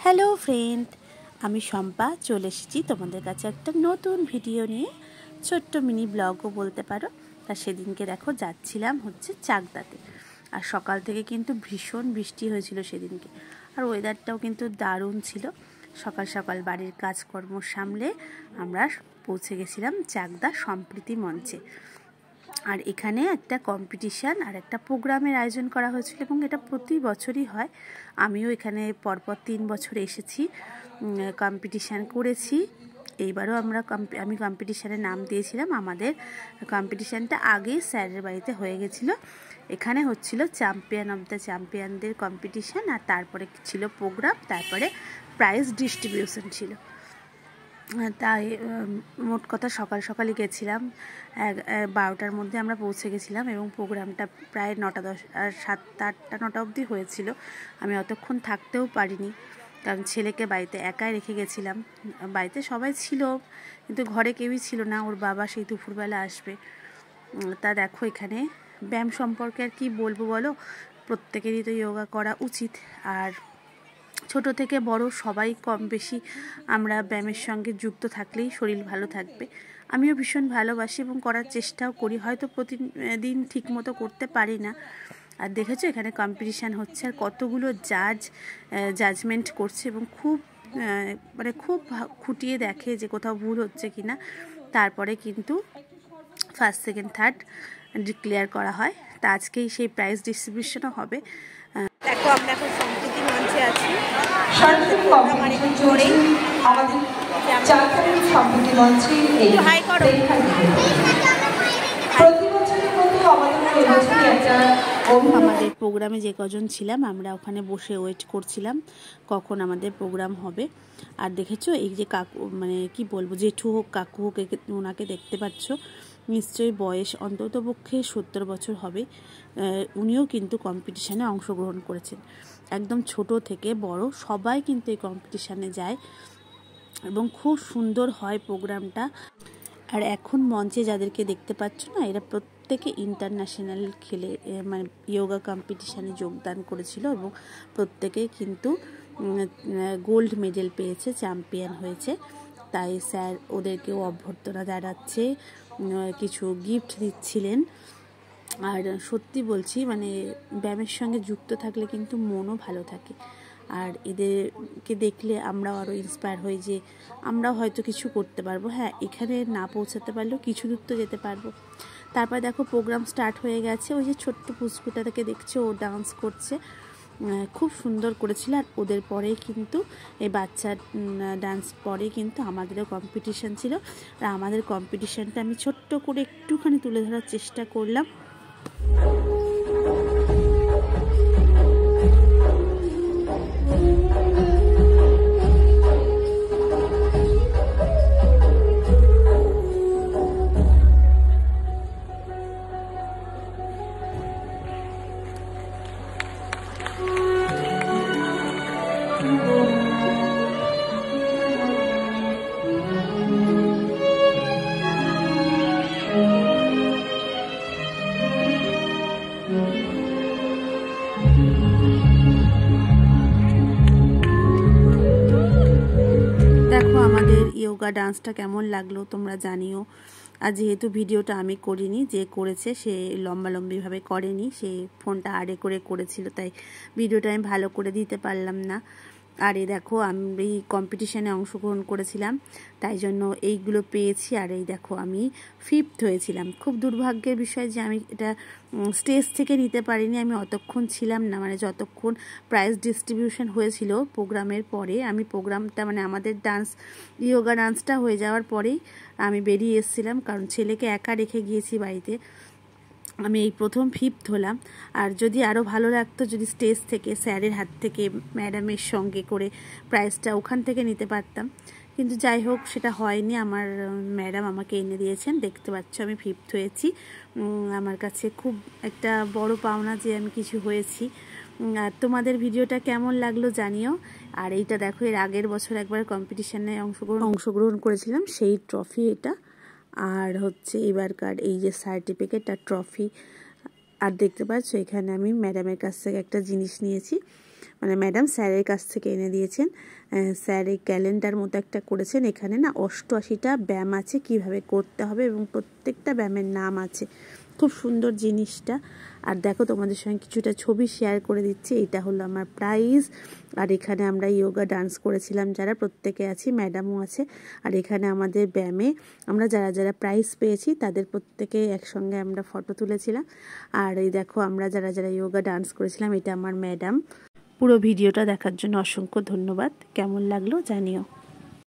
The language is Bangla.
হ্যালো ফ্রেন্ড, আমি শম্পা চলে এসেছি তোমাদের কাছে একটা নতুন ভিডিও নিয়ে। ছোট্ট মিনি ব্লগও বলতে পারো। তা সেদিনকে দেখো যাচ্ছিলাম হচ্ছে চাকদাতে, আর সকাল থেকে কিন্তু ভীষণ বৃষ্টি হয়েছিল সেদিনকে, আর ওয়েদারটাও কিন্তু দারুণ ছিল। সকাল সকাল বাড়ির কাজকর্ম সামলে আমরা পৌঁছে গেছিলাম চাকদা সম্প্রীতি মঞ্চে। আর এখানে একটা কম্পিটিশান আর একটা প্রোগ্রামের আয়োজন করা হয়েছিল, এবং এটা প্রতি বছরই হয়। আমিও এখানে পরপর 3 বছর এসেছি, কম্পিটিশান করেছি। এইবারও আমি কম্পিটিশানের নাম দিয়েছিলাম। আমাদের কম্পিটিশানটা আগেই স্যারের বাড়িতে হয়ে গেছিলো। এখানে হচ্ছিল চ্যাম্পিয়ন অফ দ্য চ্যাম্পিয়নদের কম্পিটিশান, আর তারপরে ছিল প্রোগ্রাম, তারপরে প্রাইজ ডিস্ট্রিবিউশন ছিল। তাই মোট কথা সকাল সকালই গেছিলাম, 12টার মধ্যে আমরা পৌঁছে গেছিলাম, এবং প্রোগ্রামটা প্রায় 9টা 10 আর 7টা 8টা 9টা অবধি হয়েছিল। আমি অতক্ষণ থাকতেও পারিনি, কারণ ছেলেকে বাড়িতে একাই রেখে গেছিলাম। বাড়িতে সবাই ছিল, কিন্তু ঘরে কেউই ছিল না। ওর বাবা সেই দুপুরবেলা আসবে। তা দেখো এখানে ব্যায়াম সম্পর্কে আর কি বলবো বলো, প্রত্যেকেরই তো যোগা করা উচিত। আর ছোট থেকে বড় সবাই কম বেশি আমরা ব্যায়ামের সঙ্গে যুক্ত থাকলেই শরীর ভালো থাকবে। আমিও ভীষণ ভালোবাসি এবং করার চেষ্টাও করি, হয়তো প্রতিদিন ঠিক মতো করতে পারি না। আর দেখেছো এখানে কম্পিটিশান হচ্ছে, আর কতগুলো জাজমেন্ট করছে, এবং খুব খুঁটিয়ে দেখে যে কোথাও ভুল হচ্ছে কি না। তারপরে কিন্তু ফার্স্ট সেকেন্ড থার্ড ডিক্লেয়ার করা হয়। তা আজকেই সেই প্রাইজ ডিস্ট্রিবিউশনও হবে। দেখো আমরা এখন সম্প্রীতি মঞ্চে আছি। আমাদের প্রোগ্রামে যে কজন ছিলাম আমরা ওখানে বসে ওয়েট করছিলাম কখন আমাদের প্রোগ্রাম হবে। আর দেখেছো এই যে কাকু, মানে কি বলবো, জেঠু হোক কাকু হোক, ওনাকে দেখতে পাচ্ছ, নিশ্চয়ই বয়স অন্ততপক্ষে 70 বছর হবে। উনিও কিন্তু কম্পিটিশানে অংশগ্রহণ করেছেন। একদম ছোট থেকে বড় সবাই কিন্তু এই কম্পিটিশানে যায়, এবং খুব সুন্দর হয় প্রোগ্রামটা। আর এখন মঞ্চে যাদেরকে দেখতে পাচ্ছ না, এরা প্রত্যেকে ইন্টারন্যাশনাল খেলে মানে যোগা কম্পিটিশানে যোগদান করেছিল, এবং প্রত্যেকেই কিন্তু গোল্ড মেডেল পেয়েছে, চ্যাম্পিয়ন হয়েছে। তাই স্যার ওদেরকেও অভ্যর্থনা জানাচ্ছে, কিছু গিফট দিচ্ছিলেন। আর সত্যি বলছি, মানে ব্যায়ামের সঙ্গে যুক্ত থাকলে কিন্তু মনও ভালো থাকে। আর এদেরকে দেখলে আমরাও আরও ইন্সপায়ার হই যে আমরাও হয়তো কিছু করতে পারবো। হ্যাঁ, এখানে না পৌঁছাতে পারলেও কিছু দূর তো যেতে পারবো। তারপর দেখো প্রোগ্রাম স্টার্ট হয়ে গেছে। ওই যে ছোট্ট পুষ্কুটাকে দেখছো, ও ডান্স করছে, খুব সুন্দর করেছিল। আর ওদের পরেই কিন্তু এই বাচ্চার ডান্স পরেই কিন্তু আমাদেরও কম্পিটিশান ছিল। আর আমাদের কম্পিটিশানটা আমি ছোট্ট করে একটুখানি তুলে ধরার চেষ্টা করলাম। দেখো আমাদের যোগা ডান্সটা কেমন লাগলো তোমরা জানিও। আর যেহেতু ভিডিওটা আমি করিনি, যে করেছে সে লম্বালম্বিভাবে করেনি, সে ফোনটা আড়ে করে করেছিল, তাই ভিডিওটা আমি ভালো করে দিতে পারলাম না। আর এই দেখো আমি কম্পিটিশানে অংশগ্রহণ করেছিলাম, তাই জন্য এইগুলো পেয়েছি। আর এই দেখো আমি 5th হয়েছিলাম। খুব দুর্ভাগ্যের বিষয় যে আমি এটা স্টেজ থেকে নিতে পারিনি, আমি অতক্ষণ ছিলাম না, মানে যতক্ষণ প্রাইজ ডিস্ট্রিবিউশন হয়েছিল প্রোগ্রামের পরে। আমি প্রোগ্রামটা মানে আমাদের যোগা ডান্সটা হয়ে যাওয়ার পরেই আমি বেরিয়ে এসেছিলাম, কারণ ছেলেকে একা রেখে গিয়েছি বাড়িতে। আমি এই প্রথম 5th হলাম। আর যদি আরও ভালো লাগতো যদি স্টেজ থেকে স্যারের হাত থেকে ম্যাডামের সঙ্গে করে প্রাইজটা ওখান থেকে নিতে পারতাম, কিন্তু যাই হোক সেটা হয়নি। আমার ম্যাডাম আমাকে এনে দিয়েছেন। দেখতে পাচ্ছ আমি 5th হয়েছি। আমার কাছে খুব একটা বড় পাওনা যে আমি কিছু হয়েছি। আর তোমাদের ভিডিওটা কেমন লাগলো জানিও। আর এইটা দেখো, এর আগের বছর একবার কম্পিটিশানে অংশগ্রহণ করেছিলাম, সেই ট্রফি এটা। আর হচ্ছে এবারকার এই যে সার্টিফিকেট আর ট্রফি। আর দেখতে পাচ্ছ এখানে আমি ম্যাডামের কাছ থেকে একটা জিনিস নিয়েছি, মানে ম্যাডাম স্যারের কাছ থেকে এনে দিয়েছেন। স্যার এই ক্যালেন্ডার মতো একটা করেছেন, এখানে না 88টা ব্যায়াম আছে কিভাবে করতে হবে এবং প্রত্যেকটা ব্যায়ামের নাম আছে। খুব সুন্দর জিনিসটা। আর দেখো তোমাদের সঙ্গে কিছুটা ছবি শেয়ার করে দিচ্ছি। এটা হলো আমার প্রাইজ। আর এখানে আমরা যোগা ডান্স করেছিলাম যারা, প্রত্যেকে আছি, ম্যাডামও আছে। আর এখানে আমাদের ব্যায়ামে আমরা যারা যারা প্রাইজ পেয়েছি তাদের প্রত্যেকে একসঙ্গে আমরা ফটো তুলেছিলাম। আর এই দেখো আমরা যারা যারা যোগা ডান্স করেছিলাম, এটা আমার ম্যাডাম। পুরো ভিডিওটা দেখার জন্য অসংখ্য ধন্যবাদ। কেমন লাগলো জানিও।